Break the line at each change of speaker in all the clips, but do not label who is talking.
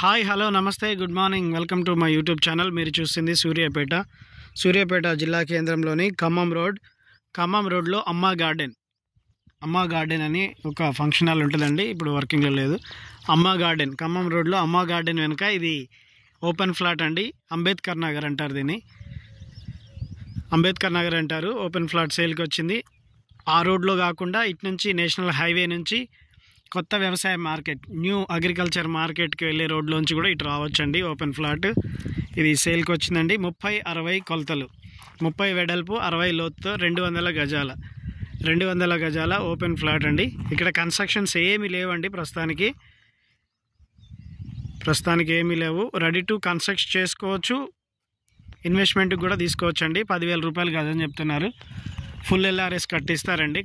Hi hello నమస్తే good morning welcome to my YouTube channel. మీరు చూస్తుంది సూర్యాపేట జిల్లా కేంద్రంలోని ఖమ్మం రోడ్లో అమ్మా గార్డెన్ అని ఒక ఫంక్షన్ హాల్ ఉంటుందండి. ఇప్పుడు వర్కింగ్లో లేదు. అమ్మా గార్డెన్ ఖమ్మం రోడ్లో అమ్మా గార్డెన్ వెనుక ఇది ఓపెన్ ఫ్లాట్ అండి. అంబేద్కర్ నగర్ అంటారు దీన్ని. అంబేద్కర్ నగర్ అంటారు. ఓపెన్ ఫ్లాట్ సేల్కి వచ్చింది. ఆ రోడ్లో కాకుండా ఇటు నుంచి నేషనల్ హైవే నుంచి కొత్త వ్యవసాయ మార్కెట్ న్యూ అగ్రికల్చర్ మార్కెట్కి వెళ్ళే రోడ్లోంచి కూడా ఇటు రావచ్చండి. ఓపెన్ ఫ్లాట్ ఇది సేల్కి వచ్చిందండి. 30-60 కొలతలు, 30 వెడల్పు, 60 లోతుతో 200 గజాల ఓపెన్ ఫ్లాట్ అండి. ఇక్కడ కన్స్ట్రక్షన్స్ ఏమీ లేవండి. ప్రస్తుతానికి ఏమీ లేవు. రెడీ టు కన్స్ట్రక్ట్ చేసుకోవచ్చు. ఇన్వెస్ట్మెంట్కి కూడా తీసుకోవచ్చు అండి. 10,000 రూపాయలు గజం చెప్తున్నారు. Full LRS కట్టిస్తారండి.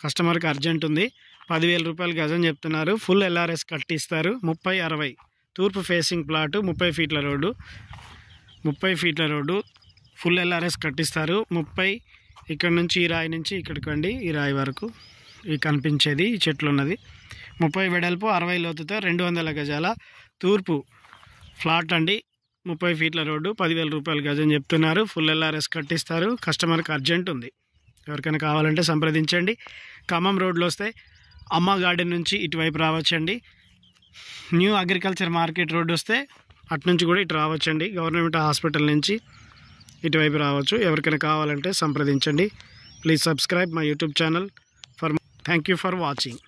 కస్టమర్కి అర్జెంట్ ఉంది. 10,000 రూపాయలు గజం చెప్తున్నారు. Full LRS కట్టిస్తారు. 30-60 తూర్పు ఫేసింగ్ ప్లాటు, 30 ఫీట్ల రోడ్డు ఫుల్ LRS కట్టిస్తారు. 30 ఇక్కడ నుంచి ఈ రాయి నుంచి ఇక్కడికి అండి, ఈ రాయి వరకు ఈ కనిపించేది ఈ చెట్లు ఉన్నది. 30 వెడల్పు, 60 లోతుతో 200 గజాల తూర్పు ఫ్లాట్ అండి. 30 ఫీట్ల రోడ్డు, 10,000 రూపాయలు గజం చెప్తున్నారు. Full LRS కట్టిస్తారు. కస్టమర్కి అర్జెంట్ ఉంది. ఎవరికైనా కావాలంటే సంప్రదించండి. ఖమ్మం రోడ్లో వస్తే అమ్మా గార్డెన్ నుంచి ఇటువైపు రావచ్చండి. న్యూ అగ్రికల్చర్ మార్కెట్ రోడ్డు వస్తే అటు నుంచి కూడా ఇటు రావచ్చండి. గవర్నమెంట్ హాస్పిటల్ నుంచి ఇటువైపు రావచ్చు. ఎవరికైనా కావాలంటే సంప్రదించండి. Please subscribe my YouTube channel. Thank you for watching.